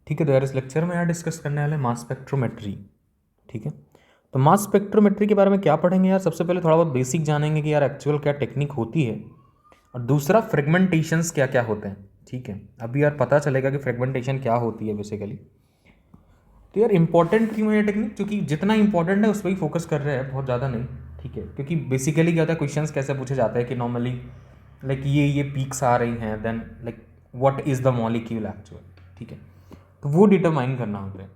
ठीक है, तो यार इस लेक्चर में यार डिस्कस करने वाले मास स्पेक्ट्रोमेट्री। ठीक है, तो मास स्पेक्ट्रोमेट्री के बारे में क्या पढ़ेंगे यार? सबसे पहले थोड़ा बहुत बेसिक जानेंगे कि यार एक्चुअल क्या टेक्निक होती है, और दूसरा फ्रेगमेंटेशंस क्या क्या होते हैं। ठीक है, अभी यार पता चलेगा कि फ्रेगमेंटेशन क्या होती है बेसिकली। तो यार इंपॉर्टेंट क्यों है ये टेक्निक? क्योंकि जितना इंपॉर्टेंट है उस पर ही फोकस कर रहे हैं, बहुत ज़्यादा नहीं। ठीक है, क्योंकि बेसिकली क्या होता है, क्वेश्चंस कैसे पूछे जाते हैं कि नॉर्मली लाइक ये पीक्स आ रही हैं, then like what is the molecule actual. ठीक है, तो वो डिटरमाइन करना होता है।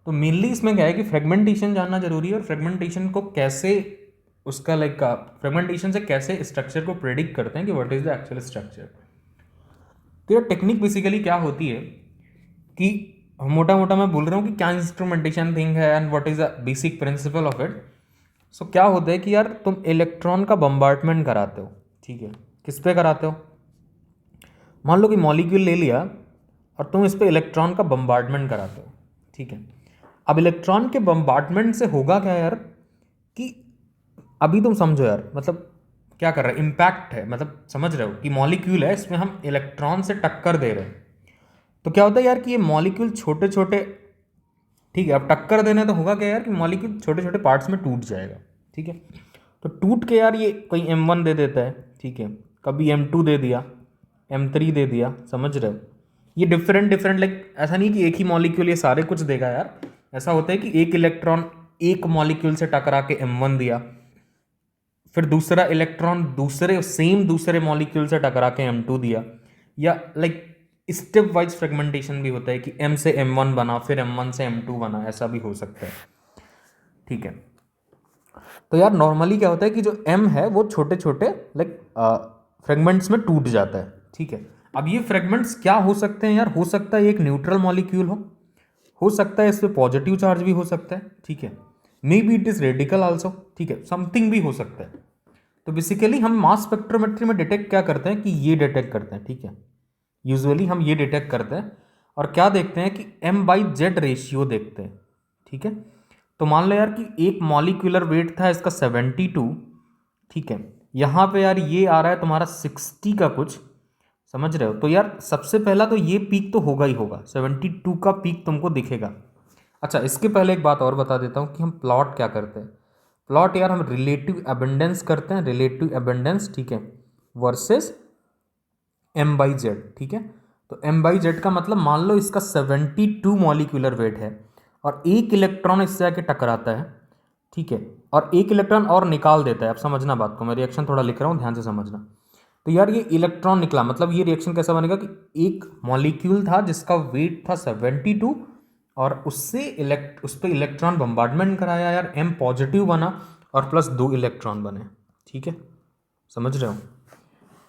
तो मेनली इसमें क्या है कि फ्रेगमेंटेशन जानना जरूरी है, और फ्रेगमेंटेशन को कैसे उसका लाइक फ्रेगमेंटेशन से कैसे स्ट्रक्चर को प्रेडिक्ट करते हैं कि what is the actual structure. तो ये टेक्निक बेसिकली क्या होती है कि मोटा मोटा मैं बोल रहा हूँ कि क्या इंस्ट्रूमेंटेशन थिंग है and what is the basic principle of it. So क्या होता है कि यार तुम इलेक्ट्रॉन का बम्बार्टमेंट कराते हो। ठीक है, किस पे कराते हो? मान लो कि मॉलिक्यूल ले लिया और तुम इस पे इलेक्ट्रॉन का बम्बार्टमेंट कराते हो। ठीक है, अब इलेक्ट्रॉन के बम्बार्टमेंट से होगा क्या यार कि अभी तुम समझो यार, मतलब क्या कर रहा है, इम्पैक्ट है, मतलब समझ रहे हो कि मॉलिक्यूल है, इसमें हम इलेक्ट्रॉन से टक्कर दे रहे हैं। तो क्या होता है यार कि ये मॉलिक्यूल छोटे छोटे, ठीक है, अब टक्कर देने तो होगा क्या यार कि मॉलिक्यूल छोटे छोटे पार्ट्स में टूट जाएगा। ठीक है, तो टूट के यार ये कहीं M1 दे देता है, ठीक है, कभी M2 दे दिया, M3 दे दिया, समझ रहे हो? ये डिफरेंट डिफरेंट लाइक ऐसा नहीं कि एक ही मॉलिक्यूल ये सारे कुछ देगा यार। ऐसा होता है कि एक इलेक्ट्रॉन एक मॉलिक्यूल से टकरा के M1 दिया, फिर दूसरा इलेक्ट्रॉन दूसरे मॉलिक्यूल से टकरा के M2 दिया, या लाइक स्टेप वाइज फ्रेगमेंटेशन भी होता है कि M से M1 बना, फिर M1 से M2 बना, ऐसा भी हो सकता है। ठीक है, तो यार नॉर्मली क्या होता है कि जो M है वो छोटे छोटे लाइक फ्रेगमेंट्स में टूट जाता है। ठीक है, अब ये फ्रेगमेंट्स क्या हो सकते हैं यार? हो सकता है एक न्यूट्रल मॉलिक्यूल हो सकता है इस पे पॉजिटिव चार्ज भी हो सकता है। ठीक है, may be it is radical also. ठीक है, समथिंग भी हो सकता है। तो बेसिकली हम मास स्पेक्ट्रोमेट्री में डिटेक्ट क्या करते हैं कि ये डिटेक्ट करते हैं। ठीक है, यूजुअली हम ये डिटेक्ट करते हैं और क्या देखते हैं कि M/Z रेशियो देखते हैं। ठीक है, तो मान लो यार कि एक मॉलिक्यूलर वेट था इसका 72। ठीक है, यहाँ पे यार ये आ रहा है तुम्हारा 60 का कुछ, समझ रहे हो? तो यार सबसे पहला तो ये पीक तो होगा ही होगा, 72 का पीक तुमको दिखेगा। अच्छा, इसके पहले एक बात और बता देता हूँ कि हम प्लॉट क्या करते हैं। प्लॉट यार हम रिलेटिव एबंडेंस करते हैं, रिलेटिव एबंडेंस, ठीक है, वर्सेस M/Z। ठीक है, तो M/Z का मतलब मान लो इसका 72 मॉलिक्यूलर वेट है और एक इलेक्ट्रॉन इससे आके टकराता है। ठीक है, और एक इलेक्ट्रॉन और निकाल देता है। अब समझना बात को, मैं रिएक्शन थोड़ा लिख रहा हूँ, ध्यान से समझना। तो यार ये इलेक्ट्रॉन निकला, मतलब ये रिएक्शन कैसा बनेगा कि एक मॉलिक्यूल था जिसका वेट था 72, और उस पर इलेक्ट्रॉन बम्बार्डमेंट कराया यार, M पॉजिटिव बना और प्लस 2 इलेक्ट्रॉन बने। ठीक है, समझ रहे हो?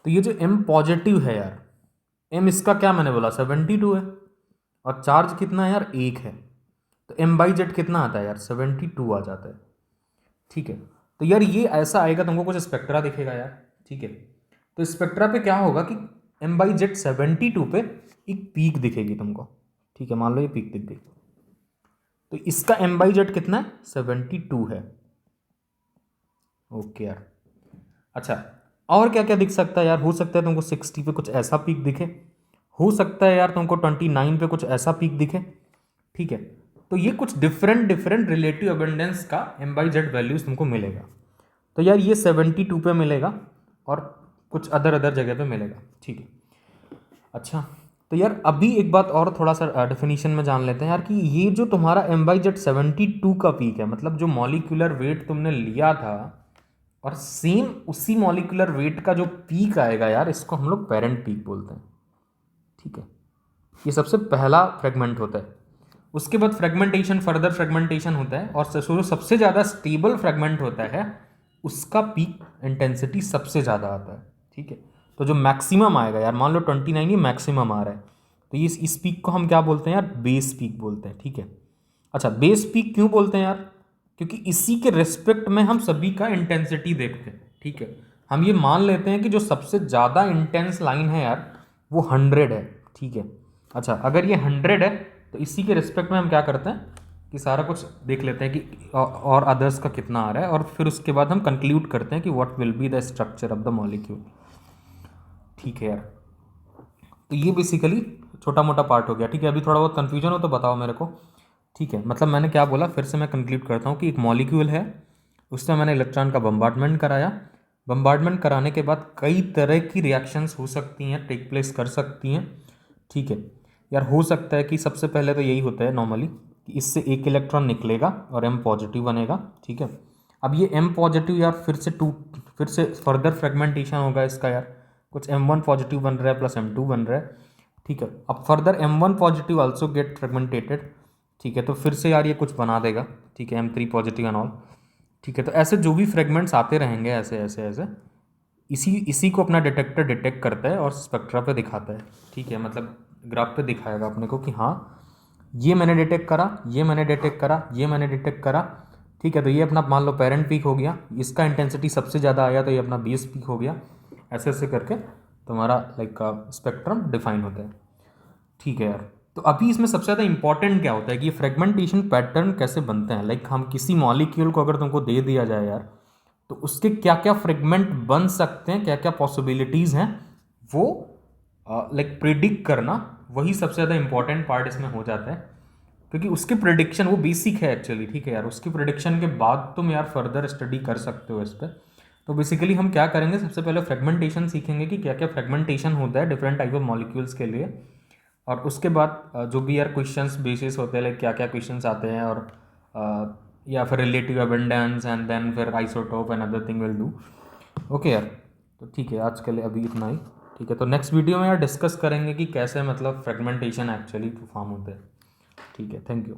तो ये जो M पॉजिटिव है यार, M इसका क्या मैंने बोला 72 है, और चार्ज कितना है यार, 1 है। तो M/Z कितना आता है यार, 72 आ जाता है। ठीक है, तो यार ये ऐसा आएगा, तुमको कुछ स्पेक्ट्रा दिखेगा यार। ठीक है, तो स्पेक्ट्रा पे क्या होगा कि M/Z 72 पे एक पीक दिखेगी तुमको। ठीक है, मान लो ये पीक दिख गई, तो इसका M/Z कितना है, 72 है। ओके यार, अच्छा, और क्या क्या दिख सकता है यार? हो सकता है तुमको 60 पे कुछ ऐसा पीक दिखे, हो सकता है यार तुमको 29 पे कुछ ऐसा पीक दिखे। ठीक है, तो ये कुछ डिफरेंट डिफरेंट रिलेटिव अबेंडेंस का M/Z वैल्यूज तुमको मिलेगा। तो यार ये 72 पे मिलेगा और कुछ अदर अदर जगह पे मिलेगा। ठीक है, अच्छा, तो यार अभी एक बात और थोड़ा सा डेफिनेशन में जान लेते हैं यार कि ये जो तुम्हारा M/Z 72 का पीक है, मतलब जो मॉलिक्यूलर वेट तुमने लिया था और सेम उसी मॉलिक्यूलर वेट का जो पीक आएगा यार, इसको हम लोग पेरेंट पीक बोलते हैं। ठीक है, ये सबसे पहला फ्रेगमेंट होता है। उसके बाद फ्रेगमेंटेशन, फर्दर फ्रेगमेंटेशन होता है, और जो सबसे ज़्यादा स्टेबल फ्रेगमेंट होता है उसका पीक इंटेंसिटी सबसे ज़्यादा आता है। ठीक है, तो जो मैक्सिमम आएगा यार, मान लो 29 ये मैक्सिमम आ रहा है, तो इस पीक को हम क्या बोलते हैं यार, बेस पीक बोलते हैं। ठीक है, अच्छा, बेस पीक क्यों बोलते हैं यार? क्योंकि इसी के रिस्पेक्ट में हम सभी का इंटेंसिटी देखते हैं। ठीक है, हम ये मान लेते हैं कि जो सबसे ज़्यादा इंटेंस लाइन है यार वो 100 है। ठीक है, अच्छा, अगर ये 100 है तो इसी के रिस्पेक्ट में हम क्या करते हैं कि सारा कुछ देख लेते हैं कि और अदर्स का कितना आ रहा है, और फिर उसके बाद हम कंक्लूड करते हैं कि what will be the structure of the molecule. ठीक है यार, तो ये बेसिकली छोटा मोटा पार्ट हो गया, ठीक है। अभी थोड़ा बहुत कन्फ्यूजन हो तो बताओ मेरे को, ठीक है। मतलब मैंने क्या बोला, फिर से मैं कंक्लूड करता हूँ कि एक मॉलिक्यूल है, उससे मैंने इलेक्ट्रॉन का बम्बार्डमेंट कराया। बम्बार्डमेंट कराने के बाद कई तरह की रिएक्शंस हो सकती हैं, टेक प्लेस कर सकती हैं, ठीक है यार। हो सकता है कि सबसे पहले तो यही होता है नॉर्मली कि इससे एक इलेक्ट्रॉन निकलेगा और M पॉजिटिव बनेगा, ठीक है। अब ये M पॉजिटिव यार फिर से फर्दर फ्रेगमेंटेशन होगा इसका यार, कुछ M1 पॉजिटिव बन रहा है प्लस M2 बन रहा है, ठीक है। अब further M1 positive also get fragmentated, ठीक है। तो फिर से यार ये कुछ बना देगा, ठीक है, M3 पॉजिटिव एंड ऑल, ठीक है। तो ऐसे जो भी फ्रेगमेंट्स आते रहेंगे ऐसे ऐसे ऐसे, इसी इसी को अपना डिटेक्टर डिटेक्ट करता है और स्पेक्ट्रा पे दिखाता है, ठीक है। मतलब ग्राफ पे दिखाएगा अपने को कि हाँ ये मैंने डिटेक्ट करा, ये मैंने डिटेक्ट करा, ये मैंने डिटेक्ट करा, ठीक है। तो ये अपना मान लो पेरेंट पीक हो गया, इसका इंटेंसिटी सबसे ज़्यादा आया तो ये अपना बेस पीक हो गया, ऐसे ऐसे करके तुम्हारा लाइक स्पेक्ट्रम डिफाइन होता है, ठीक है यार। तो अभी इसमें सबसे ज़्यादा इंपॉर्टेंट क्या होता है कि ये फ्रेगमेंटेशन पैटर्न कैसे बनते हैं। लाइक हम किसी मॉलिक्यूल को अगर तुमको दे दिया जाए यार, तो उसके क्या क्या फ्रेगमेंट बन सकते हैं, क्या क्या पॉसिबिलिटीज़ हैं, वो लाइक प्रिडिक्ट करना, वही सबसे ज़्यादा इंपॉर्टेंट पार्ट इसमें हो जाता है। क्योंकि उसकी प्रिडिक्शन वो बेसिक है एक्चुअली, ठीक है यार। उसकी प्रिडिक्शन के बाद तुम यार फर्दर स्टडी कर सकते हो इस पर। तो बेसिकली हम क्या करेंगे, सबसे पहले फ्रेगमेंटेशन सीखेंगे कि क्या क्या फ्रेगमेंटेशन होता है डिफरेंट टाइप ऑफ मॉलिक्यूल्स के लिए, और उसके बाद जो भी यार क्वेश्चंस बेसिस होते हैं, लाइक क्या क्या क्वेश्चंस आते हैं, और या फिर रिलेटिव अबंडेंस एंड देन फिर isotope and other thing will do, okay यार। तो ठीक है, आज के लिए अभी इतना ही, ठीक है। तो नेक्स्ट वीडियो में यार डिस्कस करेंगे कि कैसे मतलब फ्रेगमेंटेशन एक्चुअली परफॉर्म होते हैं, ठीक है। Thank you.